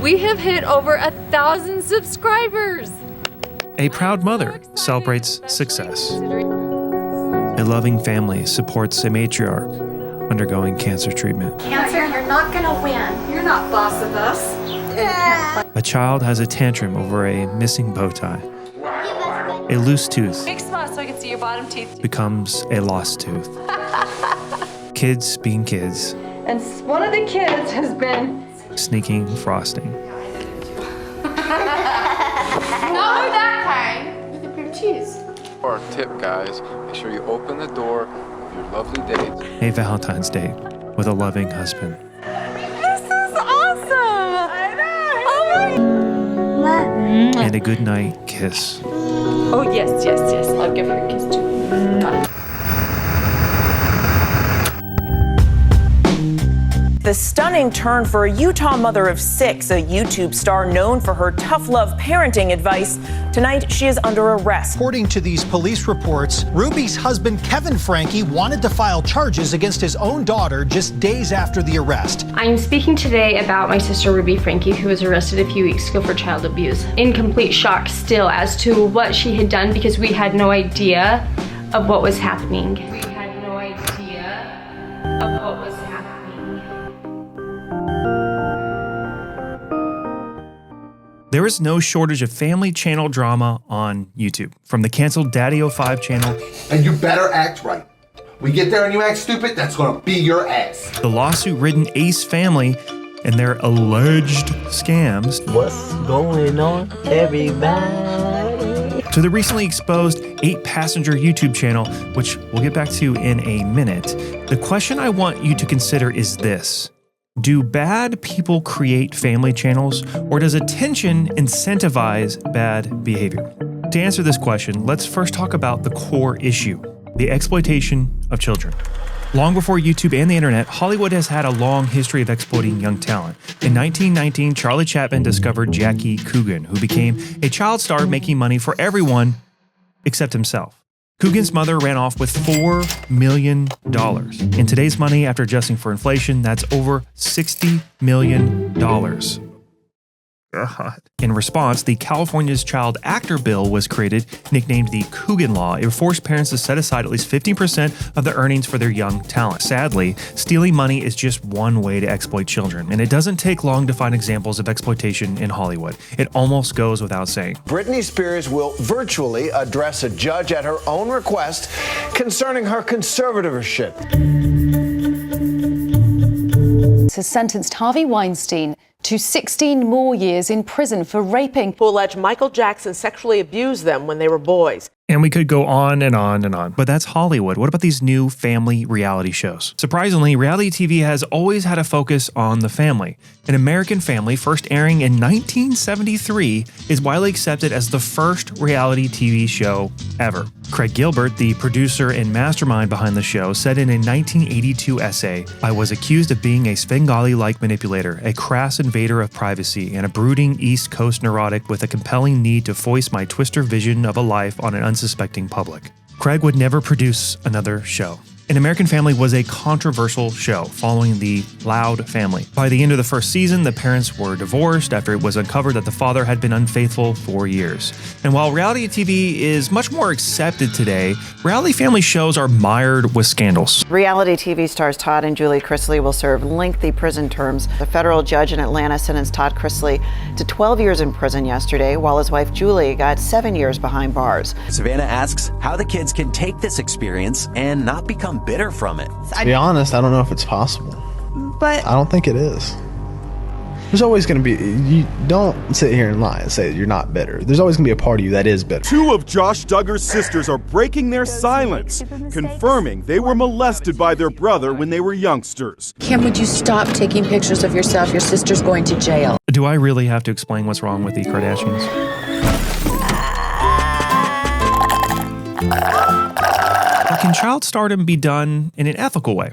We have hit over 1,000 subscribers. A proud mother celebrates success. A loving family supports a matriarch undergoing cancer treatment. Cancer, you're not gonna win. You're not boss of us. A child has a tantrum over a missing bow tie. A loose tooth Big smile so I can see your bottom teeth. becomes a lost tooth. Kids being kids, And one of the kids has been... sneaking frosting. Not that kind. With a pair of cheese. Our tip, guys, make sure you open the door of your lovely date. A Valentine's date with a loving husband. This is awesome! I know! Oh my... And a goodnight kiss. Oh, yes. I'll give her a kiss too. Got it. The stunning turn for a Utah mother of 6, a YouTube star known for her tough love parenting advice. Tonight, she is under arrest. According to these police reports, Ruby's husband, Kevin Franke, wanted to file charges against his own daughter just days after the arrest. I'm speaking today about my sister Ruby Franke, who was arrested a few weeks ago for child abuse. In complete shock still as to what she had done because we had no idea of what was happening. We had no idea of what was happening. There is no shortage of family channel drama on YouTube. From the canceled DaddyOFive channel, And you better act right. We get there and you act stupid, that's gonna be your ass. the lawsuit-ridden Ace family and their alleged scams, What's going on, everybody? to the recently exposed 8-passenger YouTube channel, which we'll get back to in a minute. The question I want you to consider is this. Do bad people create family channels, or does attention incentivize bad behavior? To answer this question, let's first talk about the core issue, the exploitation of children. Long before YouTube and the internet, Hollywood has had a long history of exploiting young talent. In 1919, Charlie Chaplin discovered Jackie Coogan, who became a child star making money for everyone except himself. Coogan's mother ran off with $4 million. In today's money, after adjusting for inflation, that's over $60 million. God. In response, the California's Child Actor Bill was created, nicknamed the Coogan Law. It forced parents to set aside at least 15% of the earnings for their young talent. Sadly, stealing money is just one way to exploit children, and it doesn't take long to find examples of exploitation in Hollywood. It almost goes without saying. Britney Spears will virtually address a judge at her own request concerning her conservatorship. Has sentenced Harvey Weinstein to 16 more years in prison for raping. Who allege Michael Jackson sexually abused them when they were boys. And we could go on and on and on. But that's Hollywood. What about these new family reality shows? Surprisingly, reality TV has always had a focus on the family. An American Family, first airing in 1973, is widely accepted as the first reality TV show ever. Craig Gilbert, the producer and mastermind behind the show, said in a 1982 essay, "I was accused of being a Svengali-like manipulator, a crass invader of privacy, and a brooding East Coast neurotic with a compelling need to foist my twister vision of a life on an unsuspecting public." Craig would never produce another show. An American Family was a controversial show following the Loud family. By the end of the first season, the parents were divorced after it was uncovered that the father had been unfaithful for years. And while reality TV is much more accepted today, reality family shows are mired with scandals. Reality TV stars Todd and Julie Chrisley will serve lengthy prison terms. The federal judge in Atlanta sentenced Todd Chrisley to 12 years in prison yesterday, while his wife Julie got 7 years behind bars. Savannah asks how the kids can take this experience and not become bitter from it. To be honest, I don't know if it's possible. But I don't think it is. There's always going to be, you don't sit here and lie and say you're not bitter. There's always going to be a part of you that is bitter. 2 of Josh Duggar's sisters are breaking their silence, confirming they were molested by their brother when they were youngsters. Kim, would you stop taking pictures of yourself? Your sister's going to jail. Do I really have to explain what's wrong with the Kardashians? But can child stardom be done in an ethical way?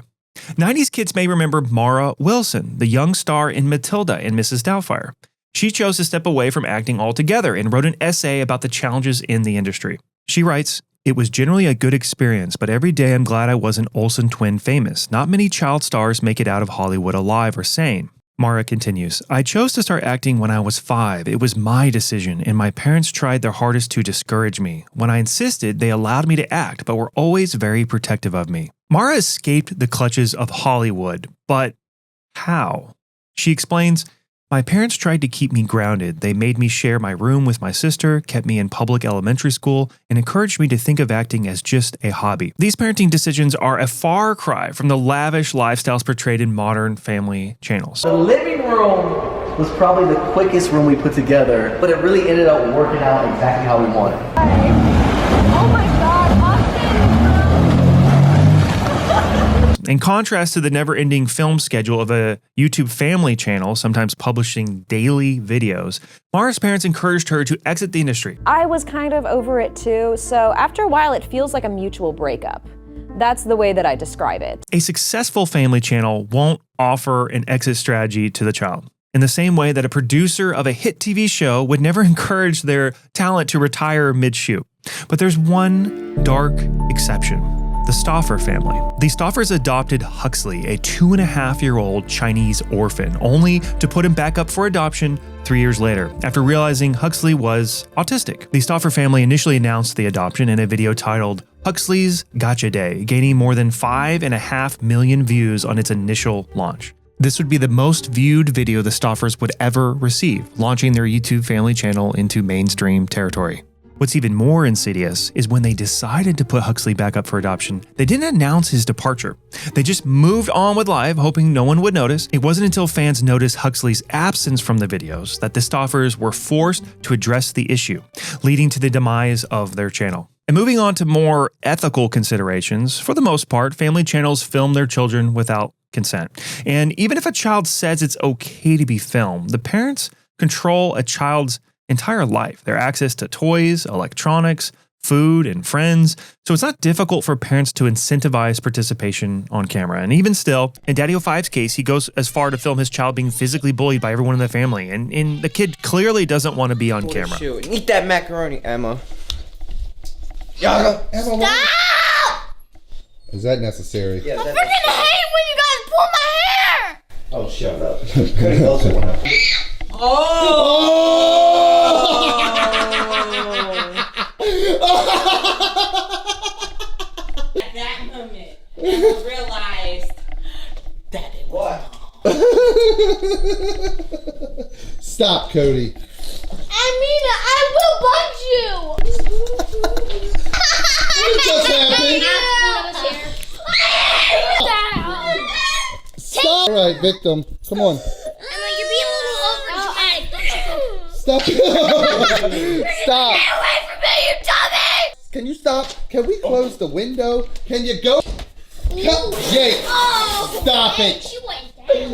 90s kids may remember Mara Wilson, the young star in Matilda and Mrs. Doubtfire. She chose to step away from acting altogether and wrote an essay about the challenges in the industry. She writes, "It was generally a good experience, but every day I'm glad I wasn't Olsen twin famous. Not many child stars make it out of Hollywood alive or sane. Mara continues, I chose to start acting when I was 5. It was my decision, and my parents tried their hardest to discourage me. When I insisted, they allowed me to act, but were always very protective of me. Mara escaped the clutches of Hollywood, but how? She explains, my parents tried to keep me grounded. They made me share my room with my sister, kept me in public elementary school, and encouraged me to think of acting as just a hobby. These parenting decisions are a far cry from the lavish lifestyles portrayed in modern family channels. The living room was probably the quickest room we put together, but it really ended up working out exactly how we wanted. Oh my God, Austin! In contrast to the never-ending film schedule of a YouTube family channel, sometimes publishing daily videos, Mara's parents encouraged her to exit the industry. I was kind of over it too, so after a while it feels like a mutual breakup. That's the way that I describe it. A successful family channel won't offer an exit strategy to the child, in the same way that a producer of a hit TV show would never encourage their talent to retire mid-shoot. But there's one dark exception. The Stauffer family. The Stauffers adopted Huxley, a 2.5-year-old Chinese orphan, only to put him back up for adoption 3 years later, after realizing Huxley was autistic. The Stauffer family initially announced the adoption in a video titled Huxley's Gotcha Day, gaining more than 5.5 million views on its initial launch. This would be the most viewed video the Stauffers would ever receive, launching their YouTube family channel into mainstream territory. What's even more insidious is when they decided to put Huxley back up for adoption, they didn't announce his departure. They just moved on with life, hoping no one would notice. It wasn't until fans noticed Huxley's absence from the videos that the Stauffers were forced to address the issue, leading to the demise of their channel. And moving on to more ethical considerations, for the most part, family channels film their children without consent. And even if a child says it's okay to be filmed, the parents control a child's entire life, their access to toys, electronics, food, and friends. So it's not difficult for parents to incentivize participation on camera. And even still, in DaddyOFive's case, he goes as far to film his child being physically bullied by everyone in the family. And the kid clearly doesn't want to be on camera. Shoot. Eat that macaroni, Emma. Emma, Stop! Is that necessary? Yeah, I freaking hate when you guys pull my hair! Oh, shut up. Couldn't go so well. At that moment, I realized that it was Stop, Cody. Amina, I will punch you! What just happened? Stop! Alright, victim. Come on. Emma, you're being a little over dramatic. Stop. Stop. Get away from me, you dummy! Can you stop? Can we close the window? Can you go? Jake, stop it.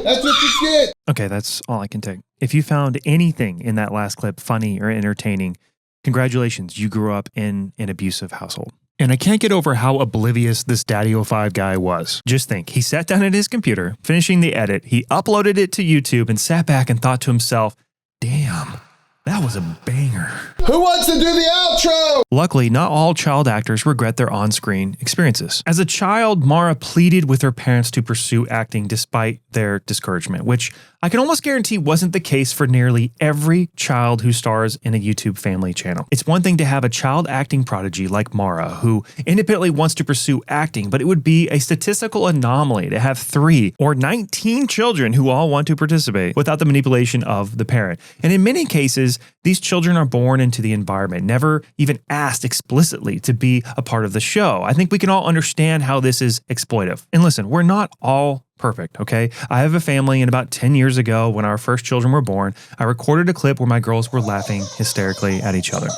That's what you get. Okay, that's all I can take. If you found anything in that last clip funny or entertaining, congratulations, you grew up in an abusive household. And I can't get over how oblivious this DaddyOFive guy was. Just think, he sat down at his computer, finishing the edit, he uploaded it to YouTube and sat back and thought to himself, damn, that was a banger. Who wants to do the outro? Luckily, not all child actors regret their on-screen experiences. As a child, Mara pleaded with her parents to pursue acting despite their discouragement, which I can almost guarantee wasn't the case for nearly every child who stars in a YouTube family channel. It's one thing to have a child acting prodigy like Mara, who independently wants to pursue acting, but it would be a statistical anomaly to have 3 or 19 children who all want to participate without the manipulation of the parent. And in many cases, these children are born into the environment, never even asked explicitly to be a part of the show. I think we can all understand how this is exploitive. And listen, we're not all perfect, okay? I have a family, and about 10 years ago, when our first children were born, I recorded a clip where my girls were laughing hysterically at each other.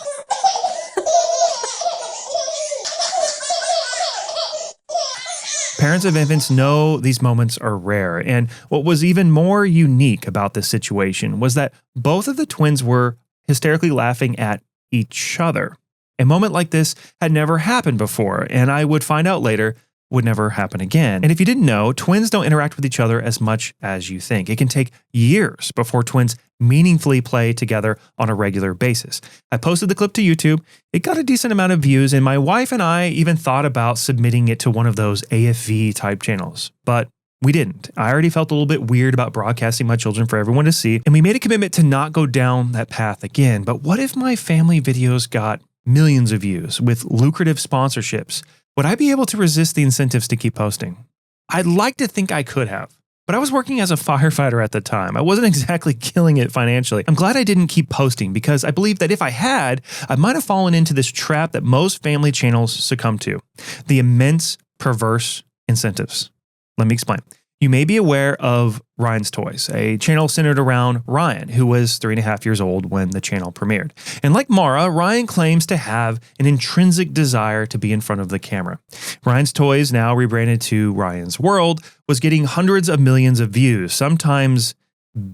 Parents of infants know these moments are rare, and what was even more unique about this situation was that both of the twins were hysterically laughing at each other. A moment like this had never happened before, and I would find out later would never happen again. And if you didn't know, twins don't interact with each other as much as you think. It can take years before twins meaningfully play together on a regular basis. I posted the clip to YouTube. It got a decent amount of views, and my wife and I even thought about submitting it to one of those AFV type channels. But We didn't. I already felt a little bit weird about broadcasting my children for everyone to see, and we made a commitment to not go down that path again. But what if my family videos got millions of views with lucrative sponsorships? Would I be able to resist the incentives to keep posting? I'd like to think I could have. But I was working as a firefighter at the time. I wasn't exactly killing it financially. I'm glad I didn't keep posting because I believe that if I had, I might have fallen into this trap that most family channels succumb to: the immense perverse incentives. Let me explain. You may be aware of Ryan's Toys, a channel centered around Ryan, who was 3.5 years old when the channel premiered. And like Mara, Ryan claims to have an intrinsic desire to be in front of the camera. Ryan's Toys, now rebranded to Ryan's World, was getting hundreds of millions of views, sometimes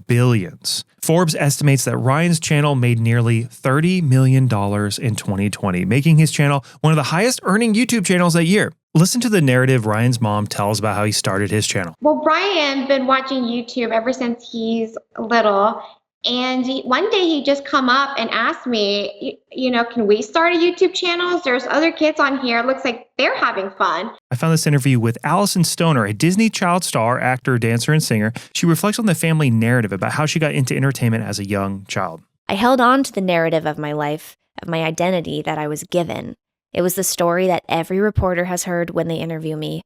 billions. Forbes estimates that Ryan's channel made nearly $30 million in 2020, making his channel one of the highest earning YouTube channels that year. Listen to the narrative Ryan's mom tells about how he started his channel. Well, Brian been watching YouTube ever since he's little. And one day he just come up and asked me, can we start a YouTube channel? There's other kids on here. It looks like they're having fun. I found this interview with Allison Stoner, a Disney child star, actor, dancer, and singer. She reflects on the family narrative about how she got into entertainment as a young child. I held on to the narrative of my life, of my identity that I was given. It was the story that every reporter has heard when they interview me.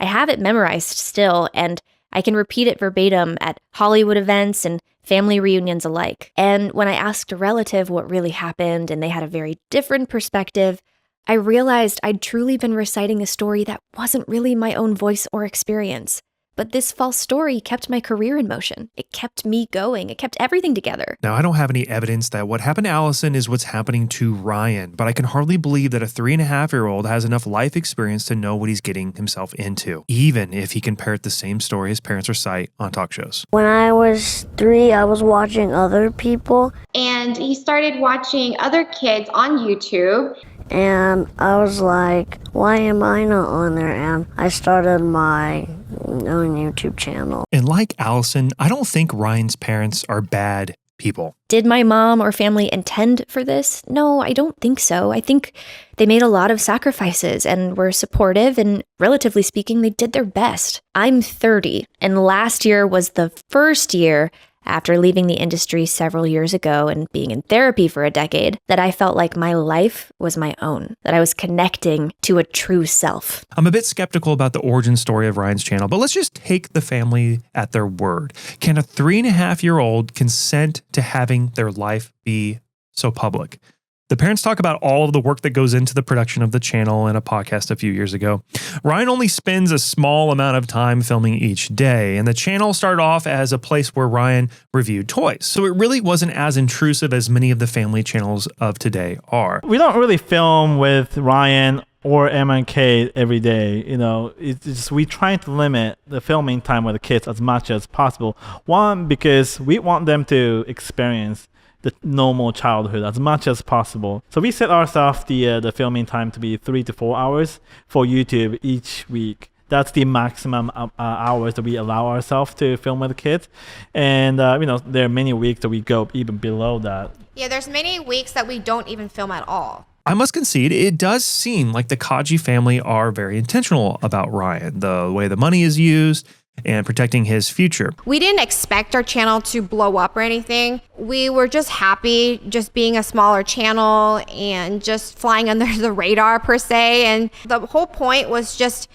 I have it memorized still, and I can repeat it verbatim at Hollywood events and family reunions alike. And when I asked a relative what really happened and they had a very different perspective, I realized I'd truly been reciting a story that wasn't really my own voice or experience. But this false story kept my career in motion. It kept me going. It kept everything together. Now, I don't have any evidence that what happened to Allison is what's happening to Ryan, but I can hardly believe that a 3.5-year-old has enough life experience to know what he's getting himself into, even if he can parrot the same story his parents recite on talk shows. When I was 3, I was watching other people. And he started watching other kids on YouTube. And I was like, why am I not on there? And I started my own YouTube channel. And like Allison, I don't think Ryan's parents are bad people. Did my mom or family intend for this? No, I don't think so. I think they made a lot of sacrifices and were supportive, and relatively speaking, they did their best. I'm 30, and last year was the first year after leaving the industry several years ago and being in therapy for a decade, that I felt like my life was my own, that I was connecting to a true self. I'm a bit skeptical about the origin story of Ryan's channel, but let's just take the family at their word. Can a 3.5-year-old consent to having their life be so public? The parents talk about all of the work that goes into the production of the channel in a podcast a few years ago. Ryan only spends a small amount of time filming each day, and the channel started off as a place where Ryan reviewed toys. So it really wasn't as intrusive as many of the family channels of today are. We don't really film with Ryan or Emma and Kate every day. It's just we try to limit the filming time with the kids as much as possible. One, because we want them to experience the normal childhood as much as possible. So we set ourselves the filming time to be 3 to 4 hours for YouTube each week. That's the maximum hours that we allow ourselves to film with the kids. And there are many weeks that we go even below that. Yeah, there's many weeks that we don't even film at all. I must concede, it does seem like the Kaji family are very intentional about Ryan, the way the money is used, and protecting his future. We didn't expect our channel to blow up or anything. We were just happy just being a smaller channel and just flying under the radar per se. And the whole point was just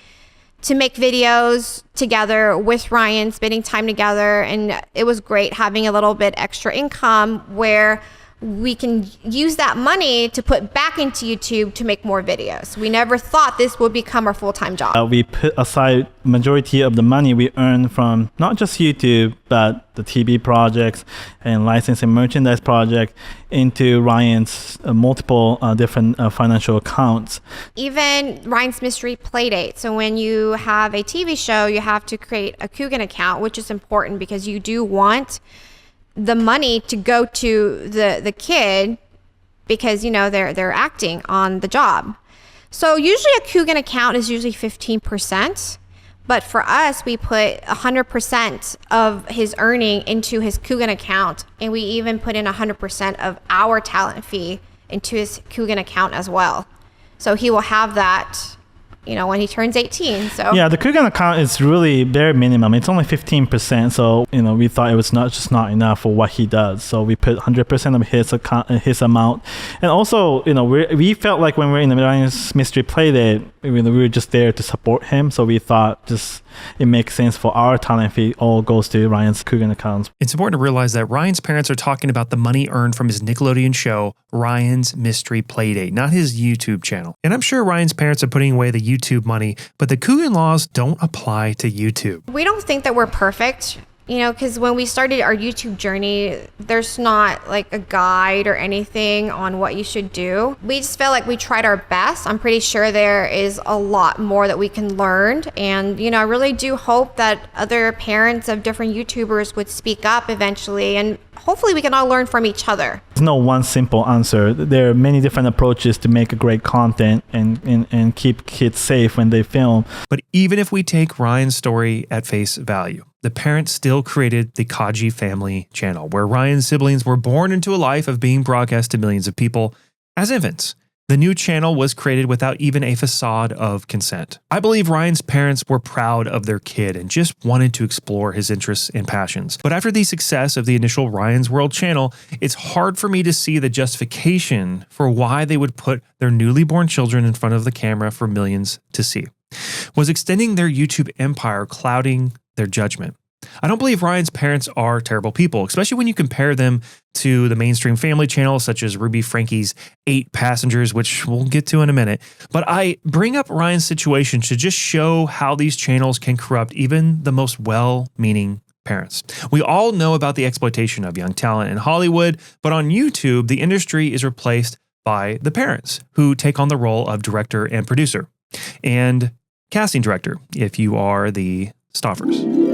to make videos together with Ryan, spending time together. And it was great having a little bit extra income where we can use that money to put back into YouTube to make more videos. We never thought this would become our full-time job. We put aside majority of the money we earn from not just YouTube, but the TV projects and licensing merchandise project into Ryan's multiple different financial accounts. Even Ryan's Mystery Playdate. So when you have a TV show, you have to create a Coogan account, which is important because you do want the money to go to the kid because they're acting on the job. So usually a Coogan account is usually 15%, but for us we put 100% of his earning into his Coogan account, and we even put in 100% of our talent fee into his Coogan account as well. So he will have that when he turns 18. So yeah, the Coogan account is really very minimum. It's only 15%. So we thought it was not enough for what he does. So we put 100% of his account, his amount, and also we felt like when we were in the Ryan's Mystery Playdate, we were just there to support him. So we thought just it makes sense for our talent if it all goes to Ryan's Coogan accounts. It's important to realize that Ryan's parents are talking about the money earned from his Nickelodeon show, Ryan's Mystery Playdate, not his YouTube channel. And I'm sure Ryan's parents are putting away the YouTube money, but the Coogan laws don't apply to YouTube. we don't think that we're perfect, because when we started our YouTube journey, there's not like a guide or anything on what you should do. We just felt like we tried our best. I'm pretty sure there is a lot more that we can learn. And, I really do hope that other parents of different YouTubers would speak up eventually, and hopefully we can all learn from each other. There's no one simple answer. There are many different approaches to make a great content and keep kids safe when they film. But even if we take Ryan's story at face value, the parents still created the Kaji Family channel, where Ryan's siblings were born into a life of being broadcast to millions of people as infants. The new channel was created without even a facade of consent. I believe Ryan's parents were proud of their kid and just wanted to explore his interests and passions. But after the success of the initial Ryan's World channel, it's hard for me to see the justification for why they would put their newly born children in front of the camera for millions to see. Was extending their YouTube empire clouding their judgment? I don't believe Ryan's parents are terrible people, especially when you compare them to the mainstream family channels such as Ruby Franke's 8 Passengers, which we'll get to in a minute. But I bring up Ryan's situation to just show how these channels can corrupt even the most well-meaning parents. We all know about the exploitation of young talent in Hollywood, but on YouTube, the industry is replaced by the parents who take on the role of director and producer and casting director if you are the Stauffers.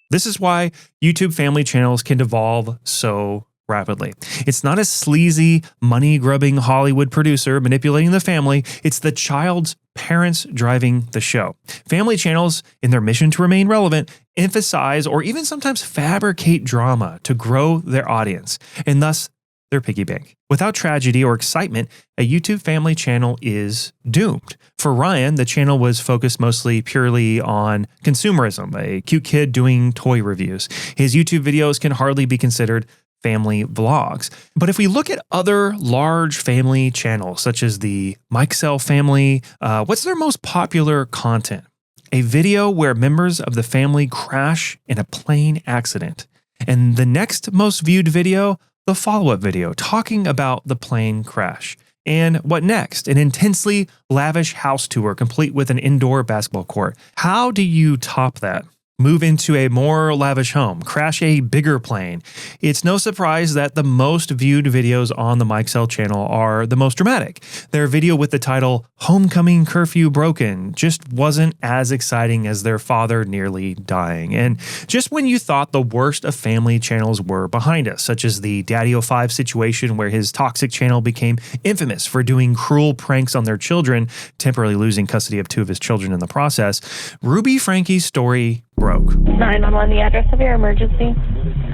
This is why YouTube family channels can devolve so rapidly. It's not a sleazy, money-grubbing Hollywood producer manipulating the family. It's the child's parents driving the show. Family channels, in their mission to remain relevant, emphasize or even sometimes fabricate drama to grow their audience, and thus their piggy bank. Without tragedy or excitement, a YouTube family channel is doomed. For Ryan, the channel was focused mostly purely on consumerism, a cute kid doing toy reviews. His YouTube videos can hardly be considered family vlogs. But if we look at other large family channels, such as the Mikesell Family, what's their most popular content? A video where members of the family crash in a plane accident. And the next most viewed video, the follow-up video talking about the plane crash. And what next? An intensely lavish house tour complete with an indoor basketball court. How do you top that? Move into a more lavish home, crash a bigger plane. It's no surprise that the most viewed videos on the Mikesell channel are the most dramatic. Their video with the title, Homecoming Curfew Broken, just wasn't as exciting as their father nearly dying. And just when you thought the worst of family channels were behind us, such as the DaddyOFive situation where his toxic channel became infamous for doing cruel pranks on their children, temporarily losing custody of 2 of his children in the process, Ruby Franke's story broke. 911, the address of your emergency.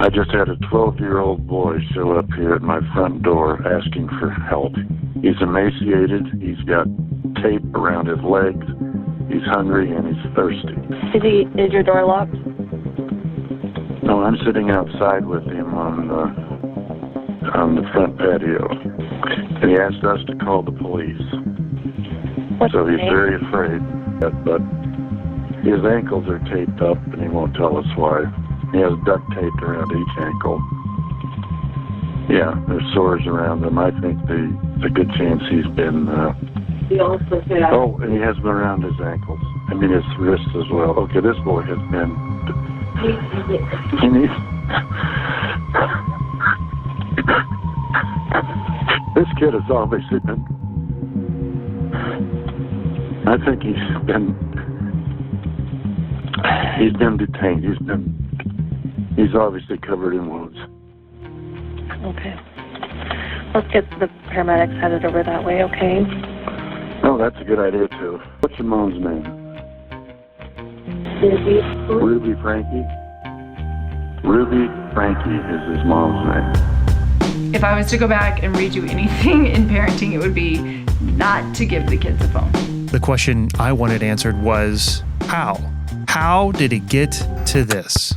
I just had a 12-year-old boy show up here at my front door asking for help. He's emaciated, he's got tape around his legs, he's hungry, and he's thirsty. Is your door locked? No, I'm sitting outside with him on the front patio. And he asked us to call the police. So he's very afraid, but his ankles are taped up, and he won't tell us why. He has duct taped around each ankle. Yeah, there's sores around them. I think there's a good chance he's been... and he has been around his ankles. I mean, his wrists as well. Okay, this boy has been... He needs... This kid has obviously been... I think he's been detained. He's obviously covered in wounds. Okay. Let's get the paramedics headed over that way, okay? Oh, that's a good idea, too. What's your mom's name? Ruby Franke? Ruby Franke is his mom's name. If I was to go back and redo anything in parenting, it would be not to give the kids a phone. The question I wanted answered was, how? How did it get to this?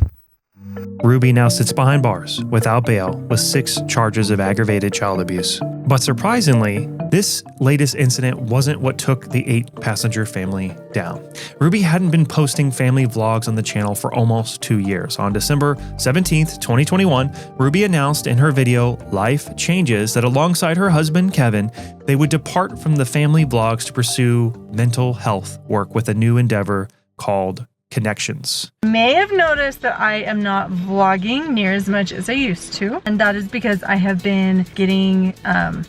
Ruby now sits behind bars without bail with 6 charges of aggravated child abuse. But surprisingly, this latest incident wasn't what took the 8-passenger family down. Ruby hadn't been posting family vlogs on the channel for almost 2 years. On December 17th, 2021, Ruby announced in her video, Life Changes, that alongside her husband, Kevin, they would depart from the family vlogs to pursue mental health work with a new endeavor called Connections. May have noticed that I am not vlogging near as much as I used to, and that is because I have been getting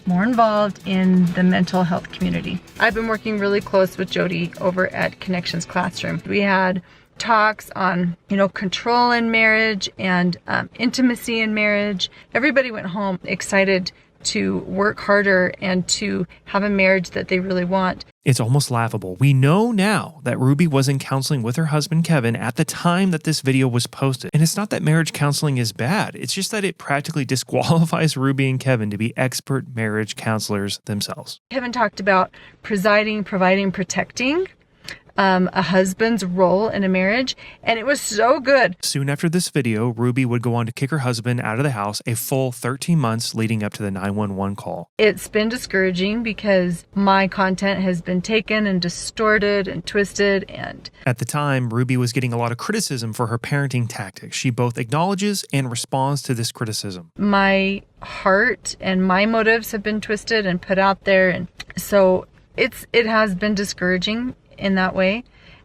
more involved in the mental health community. I've been working really close with Jodi over at Connections Classroom. We had talks on, control in marriage and intimacy in marriage. Everybody went home excited to work harder and to have a marriage that they really want. It's almost laughable. We know now that Ruby was in counseling with her husband, Kevin, at the time that this video was posted. And it's not that marriage counseling is bad. It's just that it practically disqualifies Ruby and Kevin to be expert marriage counselors themselves. Kevin talked about presiding, providing, protecting a husband's role in a marriage, and it was so good. Soon after this video, Ruby would go on to kick her husband out of the house a full 13 months leading up to the 911 call. It's been discouraging because my content has been taken and distorted and twisted, and at the time, Ruby was getting a lot of criticism for her parenting tactics. She both acknowledges and responds to this criticism. My heart and my motives have been twisted and put out there, and so it has been discouraging in that way,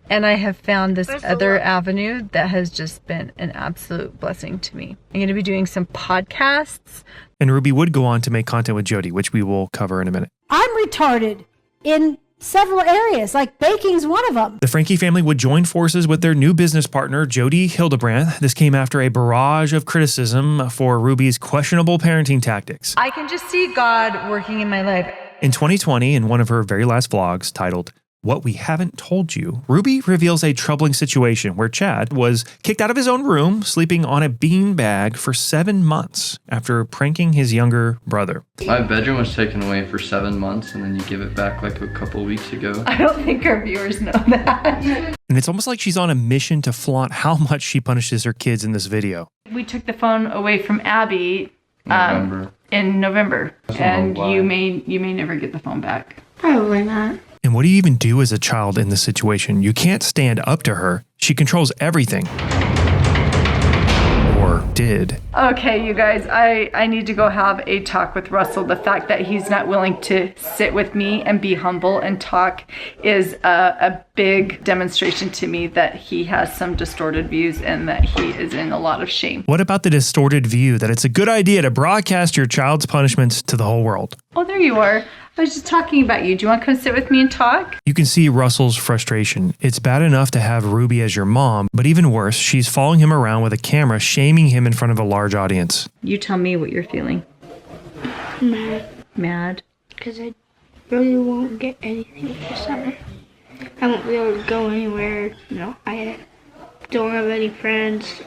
and I have found this other avenue that has just been an absolute blessing to me. I'm going to be doing some podcasts. And Ruby would go on to make content with Jodi, which we will cover in a minute. I'm retarded in several areas, like baking's one of them. The Franke family would join forces with their new business partner, Jodi Hildebrandt. This came after a barrage of criticism for Ruby's questionable parenting tactics. I can just see God working in my life. In 2020, in one of her very last vlogs titled What We Haven't Told You, Ruby reveals a troubling situation where Chad was kicked out of his own room, sleeping on a beanbag for 7 months after pranking his younger brother. My bedroom was taken away for 7 months, and then you give it back like a couple weeks ago. I don't think our viewers know that. And it's almost like she's on a mission to flaunt how much she punishes her kids in this video. We took the phone away from Abby in November, and you may never get the phone back. Probably not. And what do you even do as a child in this situation? You can't stand up to her. She controls everything. Or did. Okay, you guys, I need to go have a talk with Russell. The fact that he's not willing to sit with me and be humble and talk is a big demonstration to me that he has some distorted views and that he is in a lot of shame. What about the distorted view that it's a good idea to broadcast your child's punishments to the whole world? Oh, there you are. I was just talking about you. Do you want to come sit with me and talk? You can see Russell's frustration. It's bad enough to have Ruby as your mom, but even worse, she's following him around with a camera, shaming him in front of a large audience. You tell me what you're feeling. Mad. Mad? Because I really won't get anything for summer. I won't be able to go anywhere. I don't have any friends.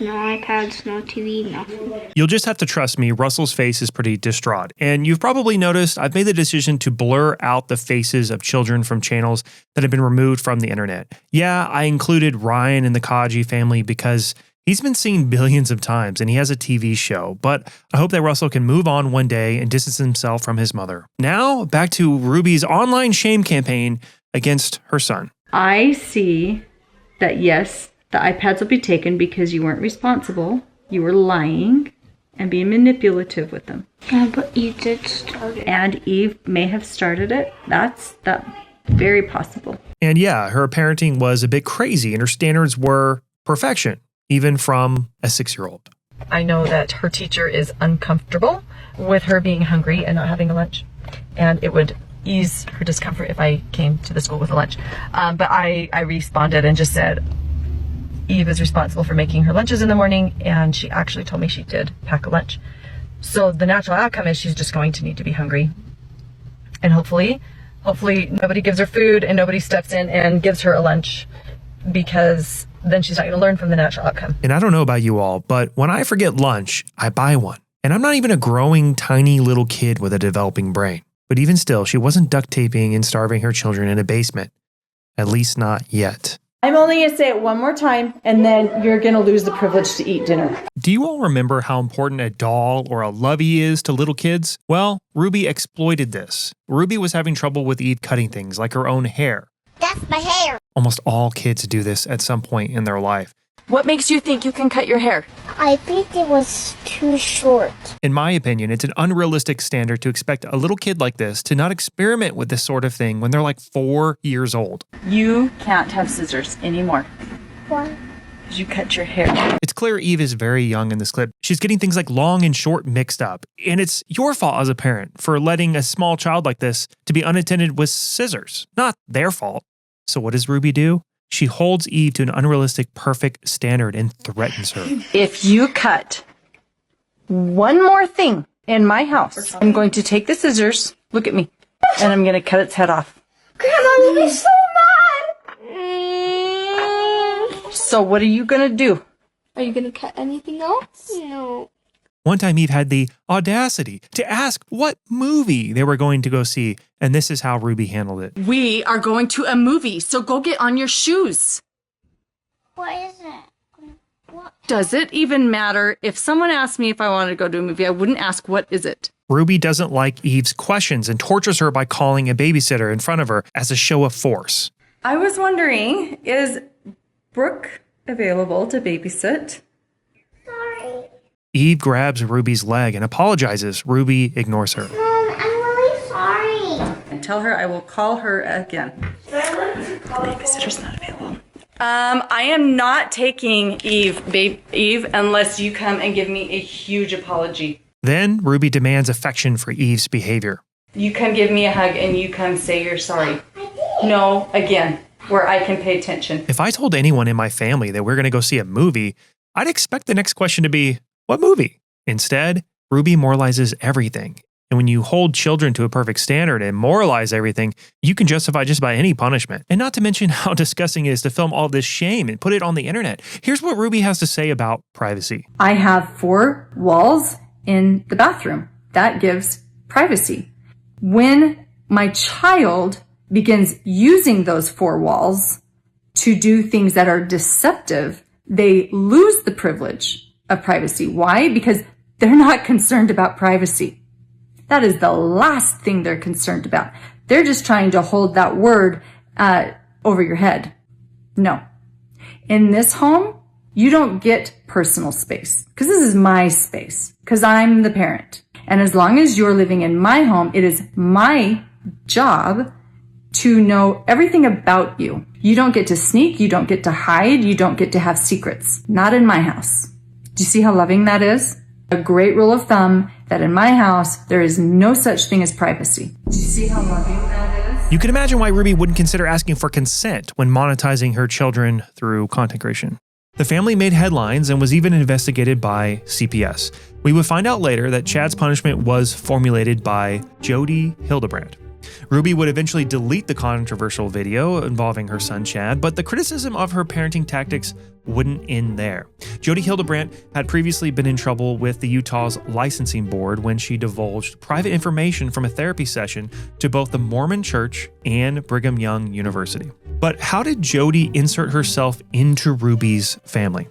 No iPads, no TV, nothing. You'll just have to trust me, Russell's face is pretty distraught. And you've probably noticed I've made the decision to blur out the faces of children from channels that have been removed from the internet. Yeah, I included Ryan and the Kaji family because he's been seen billions of times and he has a TV show, but I hope that Russell can move on one day and distance himself from his mother. Now, back to Ruby's online shame campaign against her son. I see that, yes, the iPads will be taken because you weren't responsible. You were lying and being manipulative with them. Yeah, but you did start it. And Eve may have started it. That's very possible. And yeah, her parenting was a bit crazy and her standards were perfection, even from a 6-year-old. I know that her teacher is uncomfortable with her being hungry and not having a lunch. And it would ease her discomfort if I came to the school with a lunch. But I responded and just said, Eve is responsible for making her lunches in the morning, and she actually told me she did pack a lunch. So the natural outcome is she's just going to need to be hungry. And hopefully nobody gives her food and nobody steps in and gives her a lunch, because then she's not going to learn from the natural outcome. And I don't know about you all, but when I forget lunch, I buy one. And I'm not even a growing, tiny little kid with a developing brain. But even still, she wasn't duct taping and starving her children in a basement. At least not yet. I'm only going to say it one more time, and then you're going to lose the privilege to eat dinner. Do you all remember how important a doll or a lovey is to little kids? Well, Ruby exploited this. Ruby was having trouble with Eve cutting things like her own hair. That's my hair. Almost all kids do this at some point in their life. What makes you think you can cut your hair? I think it was too short. In my opinion, it's an unrealistic standard to expect a little kid like this to not experiment with this sort of thing when they're like 4 years old. You can't have scissors anymore. Why? Because you cut your hair. It's clear Eve is very young in this clip. She's getting things like long and short mixed up. And it's your fault as a parent for letting a small child like this to be unattended with scissors. Not their fault. So what does Ruby do? She holds Eve to an unrealistic, perfect standard and threatens her. If you cut one more thing in my house, I'm going to take the scissors, look at me, and I'm going to cut its head off. Grandma will be so mad. So what are you going to do? Are you going to cut anything else? No. One time Eve had the audacity to ask what movie they were going to go see, and this is how Ruby handled it. We are going to a movie, so go get on your shoes. What is it? What? Does it even matter? If someone asked me if I wanted to go to a movie, I wouldn't ask, what is it? Ruby doesn't like Eve's questions and tortures her by calling a babysitter in front of her as a show of force. I was wondering, is Brooke available to babysit? Sorry. Eve grabs Ruby's leg and apologizes. Ruby ignores her. Mom, I'm really sorry. And tell her I will call her again. Babysitter's not available. I am not taking Eve, unless you come and give me a huge apology. Then Ruby demands affection for Eve's behavior. You come give me a hug and you come say you're sorry. No, again, where I can pay attention. If I told anyone in my family that we're going to go see a movie, I'd expect the next question to be, what movie? Instead, Ruby moralizes everything. And when you hold children to a perfect standard and moralize everything, you can justify just about any punishment. And not to mention how disgusting it is to film all this shame and put it on the internet. Here's what Ruby has to say about privacy. I have 4 walls in the bathroom. That gives privacy. When my child begins using those 4 walls to do things that are deceptive, they lose the privilege of privacy. Why? Because they're not concerned about privacy. That is the last thing they're concerned about. They're just trying to hold that word over your head. No. In this home, you don't get personal space because this is my space because I'm the parent. And as long as you're living in my home, it is my job to know everything about you. You don't get to sneak. You don't get to hide. You don't get to have secrets. Not in my house. Do you see how loving that is? A great rule of thumb that in my house, there is no such thing as privacy. Do you see how loving that is? You can imagine why Ruby wouldn't consider asking for consent when monetizing her children through content creation. The family made headlines and was even investigated by CPS. We would find out later that Chad's punishment was formulated by Jodi Hildebrandt. Ruby would eventually delete the controversial video involving her son Chad, but the criticism of her parenting tactics wouldn't end there. Jodi Hildebrandt had previously been in trouble with the Utah's licensing board when she divulged private information from a therapy session to both the Mormon Church and Brigham Young University. But how did Jodi insert herself into Ruby's family?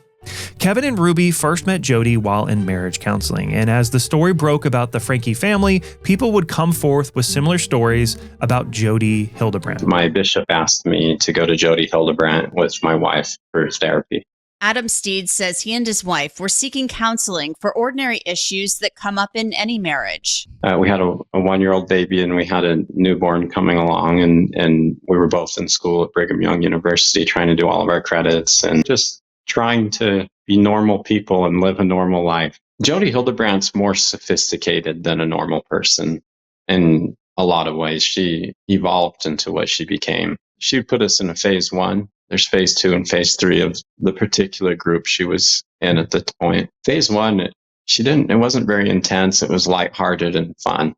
Kevin and Ruby first met Jodi while in marriage counseling, and as the story broke about the Franke family, people would come forth with similar stories about Jodi Hildebrandt. My bishop asked me to go to Jodi Hildebrandt with my wife for therapy. Adam Steed says he and his wife were seeking counseling for ordinary issues that come up in any marriage. We had a 1-year-old baby and we had a newborn coming along, and we were both in school at Brigham Young University trying to do all of our credits and just trying to be normal people and live a normal life. Jodi Hildebrandt's more sophisticated than a normal person in a lot of ways. She evolved into what she became. She put us in a phase 1. There's phase 2 and phase 3 of the particular group she was in at the point. Phase 1, it wasn't very intense. It was lighthearted and fun.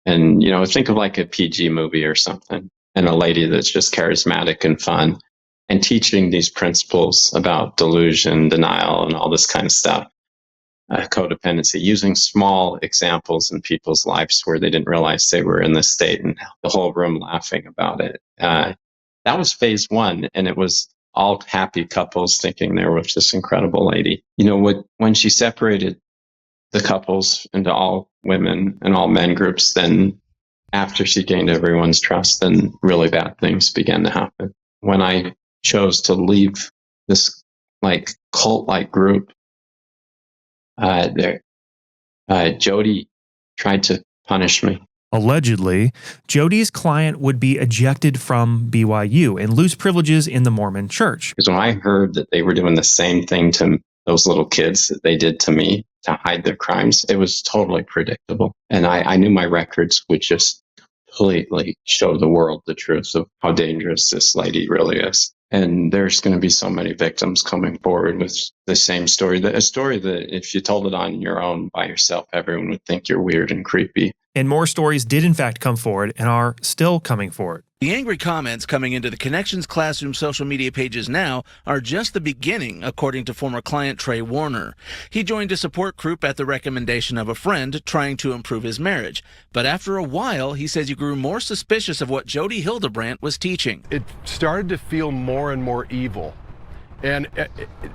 And, think of like a PG movie or something, and a lady that's just charismatic and fun, and teaching these principles about delusion, denial, and all this kind of stuff. codependency, using small examples in people's lives where they didn't realize they were in this state and the whole room laughing about it. That was phase one, and it was all happy couples thinking they were with this incredible lady. When she separated the couples into all women and all men groups, then after she gained everyone's trust, then really bad things began to happen. When I chose to leave this cult-like group, Jodi tried to punish me. Allegedly, Jodi's client would be ejected from BYU and lose privileges in the Mormon church. Because when I heard that they were doing the same thing to those little kids that they did to me to hide their crimes, it was totally predictable. And I knew my records would just completely show the world the truth of how dangerous this lady really is. And there's going to be so many victims coming forward with the same story. A story that if you told it on your own by yourself, everyone would think you're weird and creepy. And more stories did in fact come forward and are still coming forward. The angry comments coming into the Connections Classroom social media pages now are just the beginning, according to former client Trey Warner. He joined a support group at the recommendation of a friend trying to improve his marriage. But after a while, he says he grew more suspicious of what Jodi Hildebrandt was teaching. It started to feel more and more evil. And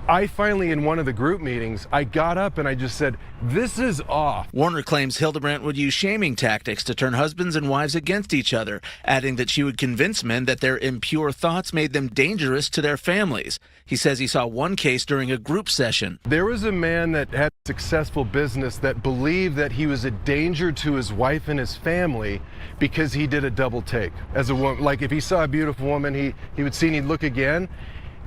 I finally, in one of the group meetings, I got up and I just said, this is off. Warner claims Hildebrandt would use shaming tactics to turn husbands and wives against each other, adding that she would convince men that their impure thoughts made them dangerous to their families. He says he saw one case during a group session. There was a man that had a successful business that believed that he was a danger to his wife and his family because he did a double take. As a woman, like if he saw a beautiful woman, he would see and he'd look again.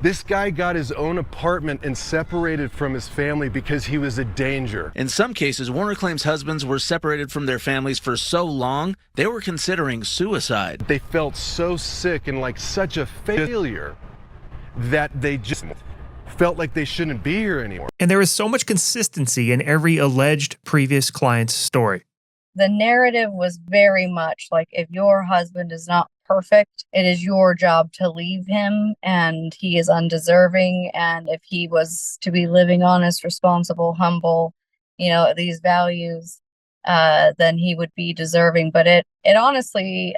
This guy got his own apartment and separated from his family because he was a danger. In some cases, Warner claims husbands were separated from their families for so long, they were considering suicide. They felt so sick and like such a failure that they just felt like they shouldn't be here anymore. And there is so much consistency in every alleged previous client's story. The narrative was very much like, if your husband is not perfect, it is your job to leave him, and he is undeserving. And if he was to be living honest, responsible, humble, these values, then he would be deserving. But it honestly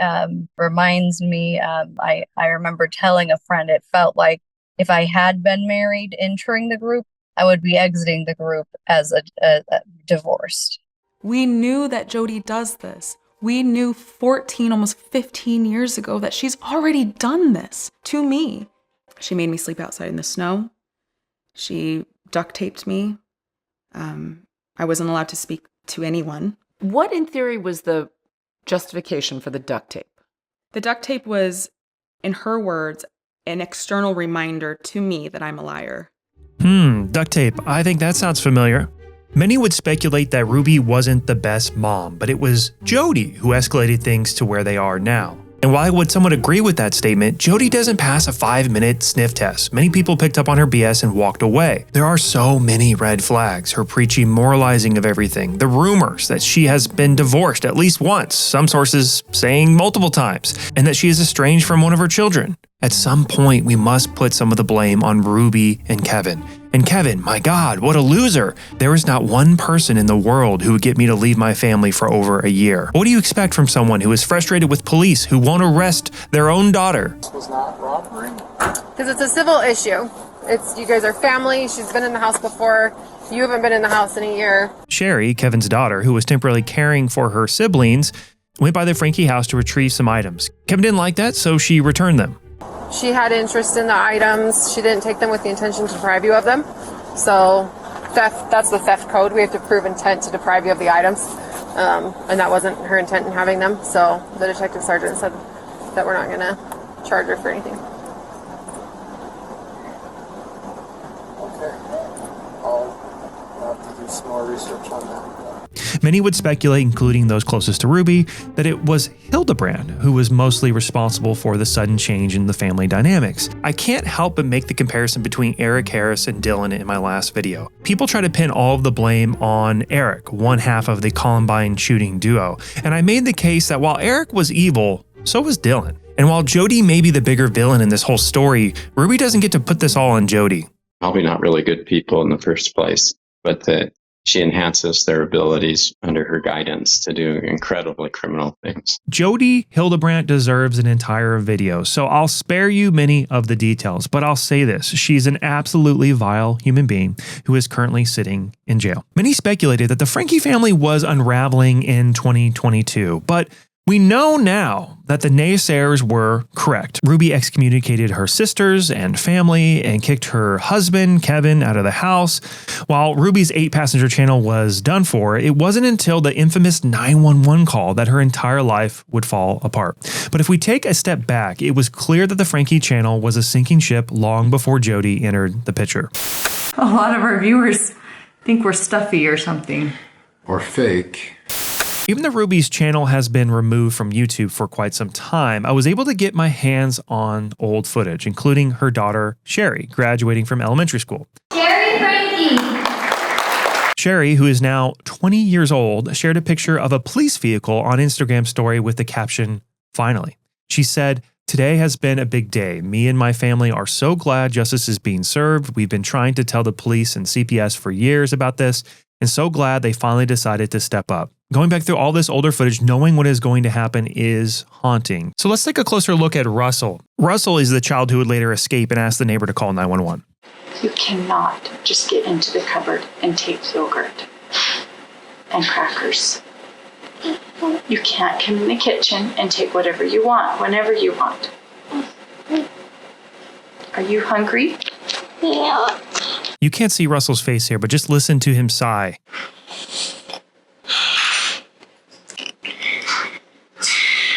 reminds me, I remember telling a friend, it felt like if I had been married entering the group, I would be exiting the group as a divorced. We knew that Jodi does this. We knew 14, almost 15 years ago that she's already done this to me. She made me sleep outside in the snow. She duct taped me. I wasn't allowed to speak to anyone. What, in theory, was the justification for the duct tape? The duct tape was, in her words, an external reminder to me that I'm a liar. Duct tape. I think that sounds familiar. Many would speculate that Ruby wasn't the best mom, but it was Jodi who escalated things to where they are now. And while I would somewhat agree with that statement, Jodi doesn't pass a 5-minute sniff test. Many people picked up on her BS and walked away. There are so many red flags, her preachy moralizing of everything, the rumors that she has been divorced at least once, some sources saying multiple times, and that she is estranged from one of her children. At some point, we must put some of the blame on Ruby and Kevin. And Kevin, my God, what a loser. There is not one person in the world who would get me to leave my family for over a year. What do you expect from someone who is frustrated with police who won't arrest their own daughter? This was not robbery. Because it's a civil issue. You guys are family. She's been in the house before. You haven't been in the house in a year. Sherry, Kevin's daughter, who was temporarily caring for her siblings, went by the Franke house to retrieve some items. Kevin didn't like that, so she returned them. She had interest in the items. She didn't take them with the intention to deprive you of them. So theft, that's the theft code. We have to prove intent to deprive you of the items. And that wasn't her intent in having them. So the detective sergeant said that we're not going to charge her for anything. Okay. I'll have to do some more research on that. Many would speculate, including those closest to Ruby, that it was Hildebrandt who was mostly responsible for the sudden change in the family dynamics. I can't help but make the comparison between Eric Harris and Dylan in my last video. People try to pin all of the blame on Eric, one half of the Columbine shooting duo, and I made the case that while Eric was evil, so was Dylan. And while Jodi may be the bigger villain in this whole story, Ruby doesn't get to put this all on Jodi. Probably not really good people in the first place, but she enhances their abilities under her guidance to do incredibly criminal things. Jodi Hildebrandt deserves an entire video, so I'll spare you many of the details, but I'll say this. She's an absolutely vile human being who is currently sitting in jail. Many speculated that the Franke family was unraveling in 2022, but we know now that the naysayers were correct. Ruby excommunicated her sisters and family and kicked her husband, Kevin, out of the house. While Ruby's 8-passenger channel was done for, it wasn't until the infamous 911 call that her entire life would fall apart. But if we take a step back, it was clear that the Franke channel was a sinking ship long before Jodi entered the picture. A lot of our viewers think we're stuffy or something. Or fake. Even though Ruby's channel has been removed from YouTube for quite some time, I was able to get my hands on old footage, including her daughter, Sherry, graduating from elementary school. Sherry Franke! Sherry, who is now 20 years old, shared a picture of a police vehicle on Instagram story with the caption, "Finally." She said, "Today has been a big day. Me and my family are so glad justice is being served. We've been trying to tell the police and CPS for years about this, and so glad they finally decided to step up." Going back through all this older footage, knowing what is going to happen is haunting. So let's take a closer look at Russell. Russell is the child who would later escape and ask the neighbor to call 911. You cannot just get into the cupboard and take yogurt and crackers. You can't come in the kitchen and take whatever you want, whenever you want. Are you hungry? Yeah. You can't see Russell's face here, but just listen to him sigh.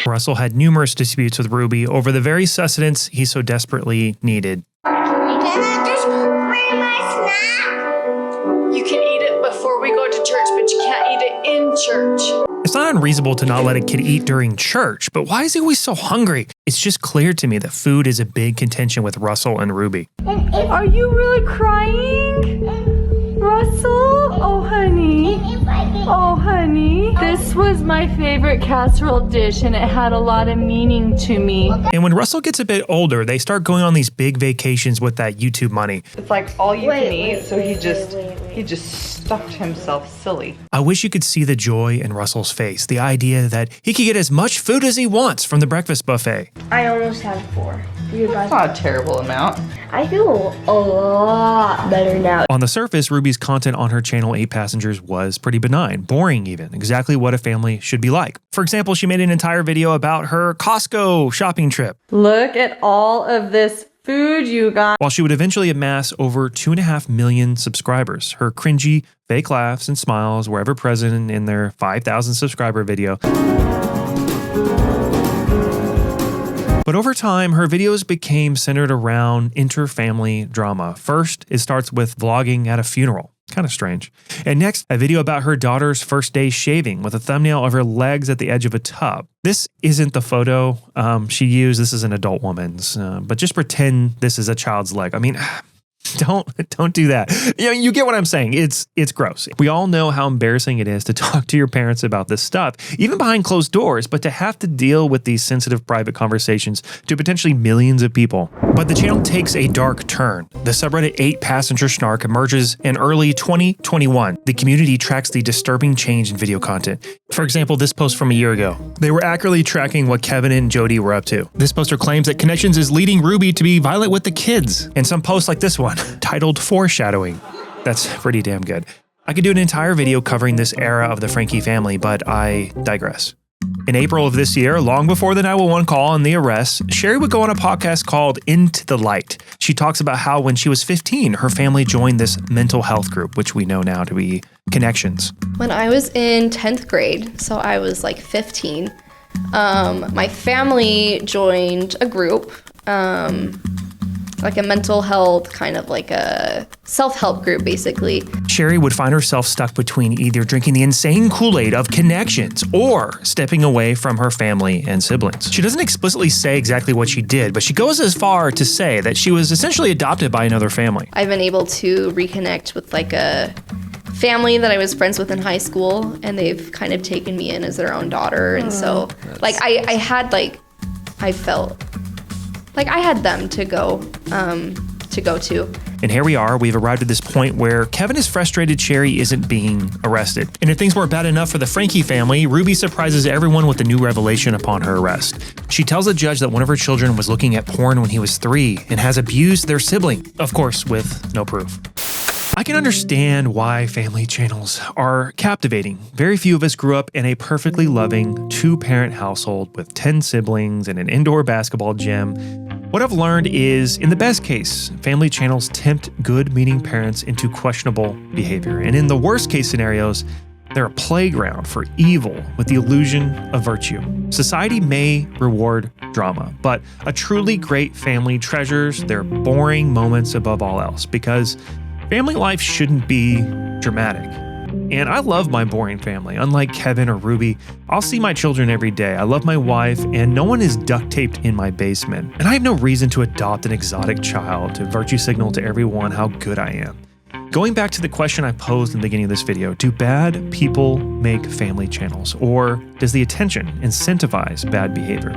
Russell had numerous disputes with Ruby over the very sustenance he so desperately needed. Can I just bring my snack? You can eat it before we go to church, but you can't eat it in church. It's not unreasonable to not let a kid eat during church, but why is he always so hungry? It's just clear to me that food is a big contention with Russell and Ruby. Are you really crying? Russell? Oh, honey. Oh, honey. This was my favorite casserole dish, and it had a lot of meaning to me. And when Russell gets a bit older, they start going on these big vacations with that YouTube money. It's like all you can eat, so he just stuffed himself silly. I wish you could see the joy in Russell's face, the idea that he could get as much food as he wants from the breakfast buffet. I almost had 4. That's not a terrible amount. I feel a lot better now. On the surface, Ruby's content on her channel 8 Passengers was pretty benign, boring even, exactly what a family should be like. For example, she made an entire video about her Costco shopping trip. Look at all of this food you got. While she would eventually amass over 2.5 million subscribers, her cringy, fake laughs and smiles were ever present in their 5,000 subscriber video. But over time, her videos became centered around inter-family drama. First, it starts with vlogging at a funeral. Kind of strange. And next, a video about her daughter's first day shaving with a thumbnail of her legs at the edge of a tub. This isn't the photo she used. This is an adult woman's. But just pretend this is a child's leg. I mean, don't do that. You get what I'm saying. It's gross. We all know how embarrassing it is to talk to your parents about this stuff, even behind closed doors, but to have to deal with these sensitive private conversations to potentially millions of people. But the channel takes a dark turn. The subreddit 8 Passenger Snark emerges in early 2021. The community tracks the disturbing change in video content. For example, this post from a year ago. They were accurately tracking what Kevin and Jodi were up to. This poster claims that Connections is leading Ruby to be violent with the kids. And some posts like this one, titled Foreshadowing. That's pretty damn good. I could do an entire video covering this era of the Franke family, but I digress. In April of this year, long before the 911 call and the arrest, Sherry would go on a podcast called Into the Light. She talks about how when she was 15, her family joined this mental health group, which we know now to be Connections. When I was in 10th grade, so I was like 15, my family joined a group, like a mental health, kind of like a self-help group, basically. Sherry would find herself stuck between either drinking the insane Kool-Aid of Connections or stepping away from her family and siblings. She doesn't explicitly say exactly what she did, but she goes as far to say that she was essentially adopted by another family. I've been able to reconnect with like a family that I was friends with in high school, and they've kind of taken me in as their own daughter. And so like I felt like I had them to go to go to. And here we are, we've arrived at this point where Kevin is frustrated Sherry isn't being arrested. And if things weren't bad enough for the Franke family, Ruby surprises everyone with a new revelation upon her arrest. She tells the judge that one of her children was looking at porn when he was 3 and has abused their sibling, of course with no proof. I can understand why family channels are captivating. Very few of us grew up in a perfectly loving 2-parent household with 10 siblings and an indoor basketball gym. What I've learned is, in the best case, family channels tempt good-meaning parents into questionable behavior. And in the worst-case scenarios, they're a playground for evil with the illusion of virtue. Society may reward drama, but a truly great family treasures their boring moments above all else, because family life shouldn't be dramatic. And I love my boring family. Unlike Kevin or Ruby, I'll see my children every day. I love my wife, and no one is duct taped in my basement. And I have no reason to adopt an exotic child to virtue signal to everyone how good I am. Going back to the question I posed in the beginning of this video, do bad people make family channels, or does the attention incentivize bad behavior?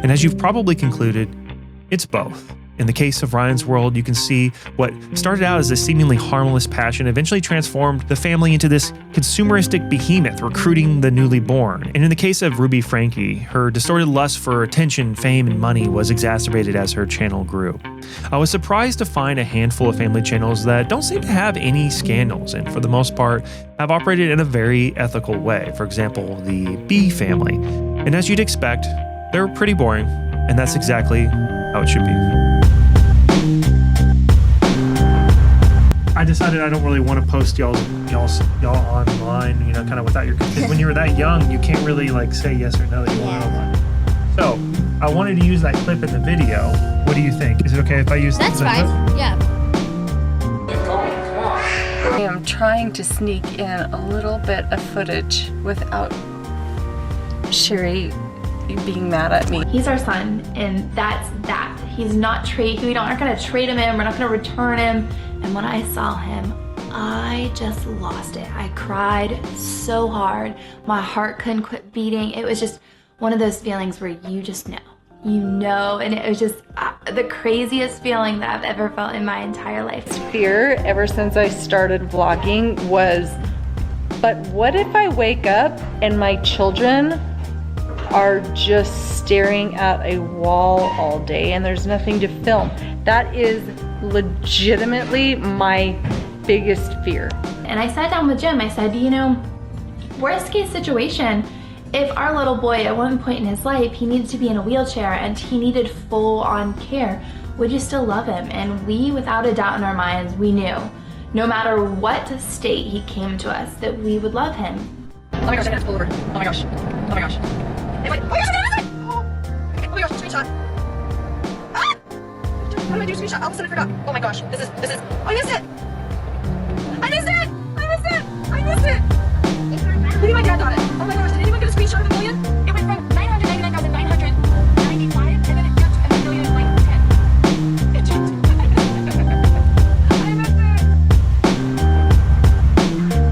And as you've probably concluded, it's both. In the case of Ryan's World, you can see what started out as a seemingly harmless passion eventually transformed the family into this consumeristic behemoth recruiting the newly born. And in the case of Ruby Franke, her distorted lust for attention, fame, and money was exacerbated as her channel grew. I was surprised to find a handful of family channels that don't seem to have any scandals and, for the most part, have operated in a very ethical way. For example, the B family. And as you'd expect, they're pretty boring, and that's exactly how it should be. I decided I don't really want to post y'all online, you know, kind of without your consent. When you were that young, you can't really like say yes or no that you want it online. So I wanted to use that clip in the video. What do you think? Is it okay if I use that? That's fine. Yeah. I am trying to sneak in a little bit of footage without Sherry being mad at me. He's our son, and that's that. He's not we aren't gonna trade him in, we're not gonna return him. And when I saw him, I just lost it. I cried so hard. My heart couldn't quit beating. It was just one of those feelings where you just know. You know, and it was just the craziest feeling that I've ever felt in my entire life. Fear ever since I started vlogging was, but what if I wake up and my children are just staring at a wall all day and there's nothing to film? That is legitimately my biggest fear. And I sat down with Jim. I said, you know, worst case situation, if our little boy at one point in his life, he needed to be in a wheelchair and he needed full on care, would you still love him? And we, without a doubt in our minds, we knew no matter what state he came to us, that we would love him. Oh my gosh, I have to pull over. Oh my gosh. Oh my gosh. Hey, wait. Oh my gosh, oh my gosh, screenshot. Ah! How do I do a screenshot? All of a sudden I forgot. Oh my gosh, this is, oh, I missed it.